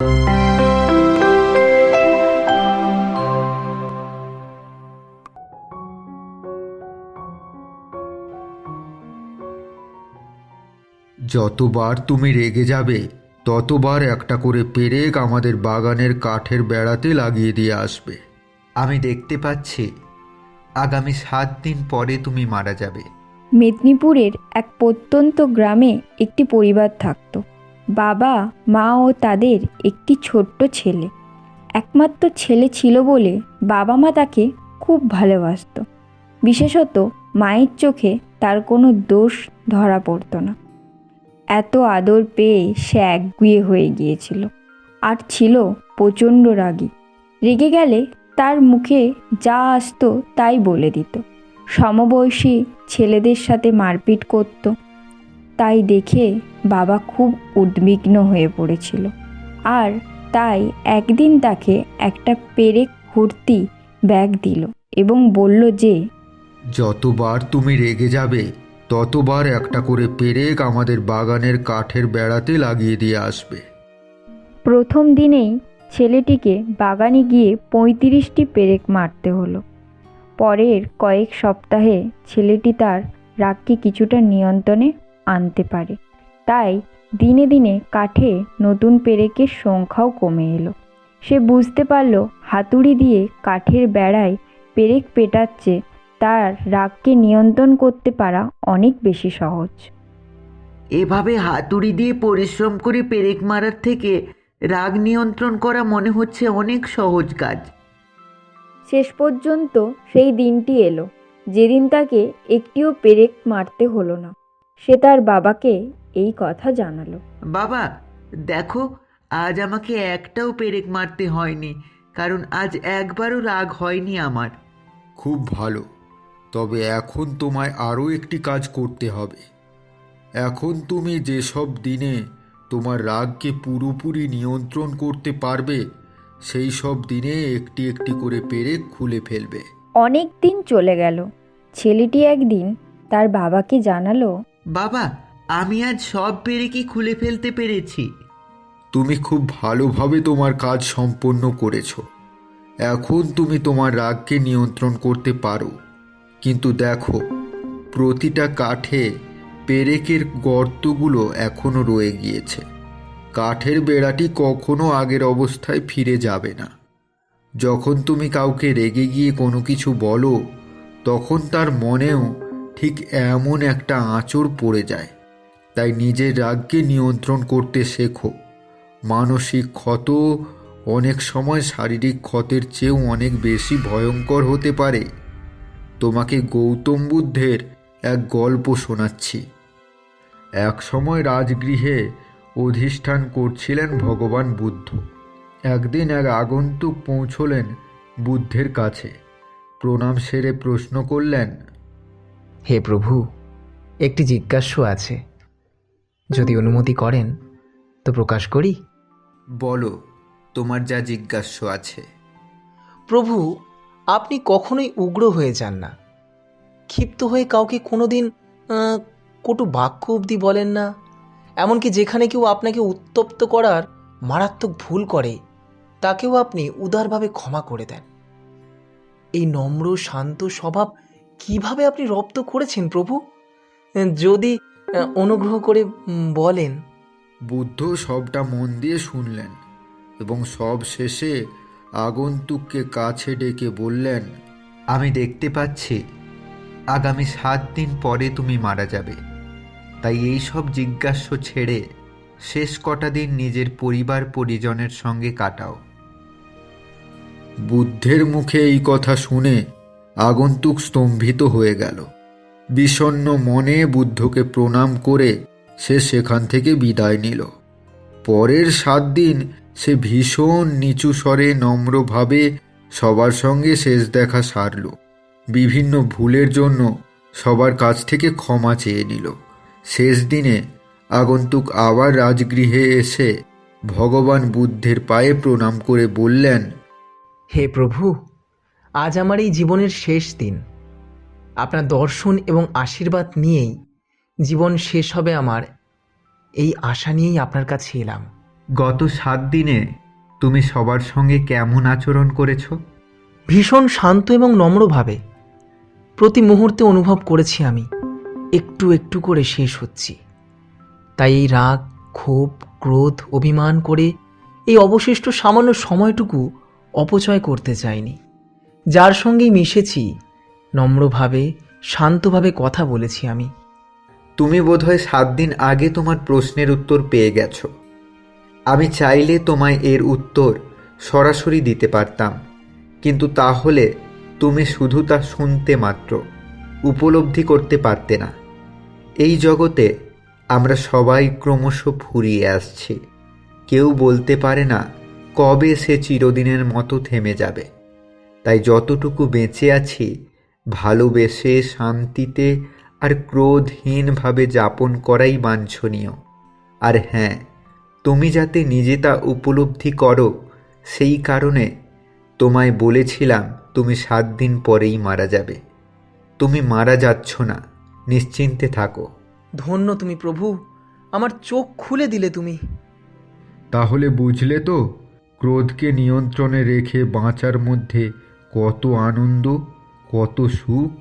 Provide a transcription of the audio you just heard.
যতবার তুমি রেগে যাবে ততবার একটা করে পেরেক আমাদের বাগানের কাঠের বেড়াতে লাগিয়ে দিয়ে আসবে। আমি দেখতে পাচ্ছি আগামী 7 দিন পরে তুমি মারা যাবে। মেদিনীপুরের এক প্রত্যন্ত গ্রামে একটি পরিবার থাকত। বাবা, মা ও তাদের একটি ছোট্ট ছেলে। একমাত্র ছেলে ছিল বলে বাবা মা তাকে খুব ভালোবাসত। বিশেষত মায়ের চোখে তার কোনো দোষ ধরা পড়ত না। এত আদর পেয়ে সে একগুঁয়ে হয়ে গিয়েছিল আর ছিল প্রচণ্ড রাগী। রেগে গেলে তার মুখে যা আসতো তাই বলে দিত। সমবয়সী ছেলেদের সাথে মারপিট করত। তাই দেখে বাবা খুব উদ্বিগ্ন হয়ে পড়েছিল, আর তাই একদিন তাকে একটা পেরেক ভর্তি ব্যাগ দিল এবং বলল যে, যতবার তুমি রেগে যাবে ততবার একটা করে পেরেক আমাদের বাগানের কাঠের বেড়াতে লাগিয়ে দিয়ে আসবে। প্রথম দিনেই ছেলেটিকে বাগানে গিয়ে 35টি পেরেক মারতে হলো। পরের কয়েক সপ্তাহে ছেলেটি তার রাগকে কিছুটা নিয়ন্ত্রণে আনতে পারে। তাই দিনে দিনে কাঠে নতুন পেরেকের সংখ্যাও কমে এলো। সে বুঝতে পারল হাতুড়ি দিয়ে কাঠের বেড়ায় পেরেক পেটাচ্ছে তার রাগকে নিয়ন্ত্রণ করতে পারা অনেক বেশি সহজ। এভাবে হাতুড়ি দিয়ে পরিশ্রম করে পেরেক মারার থেকে রাগ নিয়ন্ত্রণ করা মনে হচ্ছে অনেক সহজ কাজ। শেষ পর্যন্ত সেই দিনটি এলো যেদিন তাকে একটিও পেরেক মারতে হলো না। সে তার বাবাকে এই কথা জানালো। বাবা, দেখো, আজ আমাকে একটাও পেরেক মারতে হয়নি, কারণ আজ একবারও রাগ হয়নি আমার। খুব ভালো, তবে এখন তোমায় আরও একটি কাজ করতে হবে। এখন তুমি যেসব দিনে তোমার রাগকে পুরোপুরি নিয়ন্ত্রণ করতে পারবে সেই সব দিনে একটি একটি করে পেরেক খুলে ফেলবে। অনেক দিন চলে গেল। ছেলেটি একদিন তার বাবাকে জানালো, বাবা, আমি আজ সব পেরেকই খুলে ফেলতে পেরেছি। তুমি খুব ভালোভাবে তোমার কাজ সম্পন্ন করেছ। এখন তুমি তোমার রাগকে নিয়ন্ত্রণ করতে পারো। কিন্তু দেখো, প্রতিটা কাঠে পেরেকের গর্তগুলো এখনো রয়ে গিয়েছে। কাঠের বেড়াটি কখনো আগের অবস্থায় ফিরে যাবে না। যখন তুমি কাউকে রেগে গিয়ে কোনো কিছু বলো, তখন তার মনেও ঠিক এমন একটা আঁচড় পড়ে যায়। তাই নিজের রাগকে নিয়ন্ত্রণ করতে শেখো। মানসিক ক্ষত অনেক সময় শারীরিক ক্ষতের চেয়েও অনেক বেশি ভয়ঙ্কর হতে পারে। তোমাকে গৌতম বুদ্ধের এক গল্প শোনাচ্ছি। এক সময় রাজগৃহে অধিষ্ঠান করছিলেন ভগবান বুদ্ধ। একদিন এক আগন্তুক পৌঁছলেন বুদ্ধের কাছে। প্রণাম সেরে প্রশ্ন করলেন, হে প্রভু, একটি জিজ্ঞাস্য আছে, যদি অনুমতি করেন তো প্রকাশ করি। বলো, তোমার যা জিজ্ঞাস্য আছে। প্রভু, আপনি কখনোই উগ্র হয়ে যান না, ক্ষিপ্ত হয়ে কাউকে কোনোদিন কটু বাক্য অবধি বলেন না। এমনকি যেখানে কেউ আপনাকে উত্তপ্ত করার মারাত্মক ভুল করে তাকেও আপনি উদারভাবে ক্ষমা করে দেন। এই নম্র শান্ত স্বভাব কিভাবে আপনি রপ্ত করেছেন প্রভু? যদি অনুগ্রহ করে বলেন। বুদ্ধ সবটা মন দিয়ে শুনলেন এবং সব শেষে আগন্তুককে কাছে ডেকে বললেন, আমি দেখতে পাচ্ছি আগামী 7 দিন পরে তুমি মারা যাবে। তাই এই সব জিজ্ঞাস্য ছেড়ে শেষ কটা দিন নিজের পরিবার পরিজনের সঙ্গে কাটাও। বুদ্ধের মুখে এই কথা শুনে আগন্তুক স্তম্ভিত হয়ে গেল। বিষণ্ণ মনে বুদ্ধকে প্রণাম করে সে সেখান থেকে বিদায় নিল। পরের 7 দিন সে ভীষণ নিচু স্বরে নম্রভাবে সবার সঙ্গে শেষ দেখা সারল। বিভিন্ন ভুলের জন্য সবার কাছ থেকে ক্ষমা চেয়ে নিল। শেষ দিনে আগন্তুক আবার রাজগৃহে এসে ভগবান বুদ্ধের পায়ে প্রণাম করে বললেন, হে প্রভু, আজ আমার এই জীবনের শেষ দিন। আপনার দর্শন এবং আশীর্বাদ নিয়েই জীবন শেষ হবে আমার, এই আশা নিয়েই আপনার কাছে এলাম। গত 7 দিনে তুমি সবার সঙ্গে কেমন আচরণ করেছো? ভীষণ শান্ত এবং নম্রভাবে। প্রতি মুহূর্তে অনুভব করেছি আমি একটু একটু করে শেষ হচ্ছি। তাই এই রাগ, ক্ষোভ, ক্রোধ, অভিমান করে এই অবশিষ্ট সামান্য সময়টুকু অপচয় করতে চাইনি। যার সঙ্গেই মিশেছি নম্রভাবে, শান্তভাবে কথা বলেছি আমি। তুমি বোধহয় 7 দিন আগে তোমার প্রশ্নের উত্তর পেয়ে গেছো। আমি চাইলে তোমায় এর উত্তর সরাসরি দিতে পারতাম, কিন্তু তাহলে তুমি শুধু তা শুনতে মাত্র, উপলব্ধি করতে পারতে না। এই জগতে আমরা সবাই ক্রমশ ফুরিয়ে আসছি। কেউ বলতে পারে না কবে সে চিরদিনের মতো থেমে যাবে। তাই যতটুকু বেঁচে আছি ভালোবেসে, শান্তিতে আর ক্রোধহীনভাবে যাপন করাই বাঞ্ছনীয়। আর হ্যাঁ, তুমি যাতে নিজে তা উপলব্ধি করো, সেই কারণে তোমায় বলেছিলাম তুমি 7 দিন পরেই মারা যাবে। তুমি মারা যাচ্ছ না, নিশ্চিন্তে থাকো। ধন্য তুমি প্রভু, আমার চোখ খুলে দিলে তুমি। তাহলে বুঝলে তো ক্রোধকে নিয়ন্ত্রণে রেখে বাঁচার মধ্যে কত আনন্দ, কত সুখ।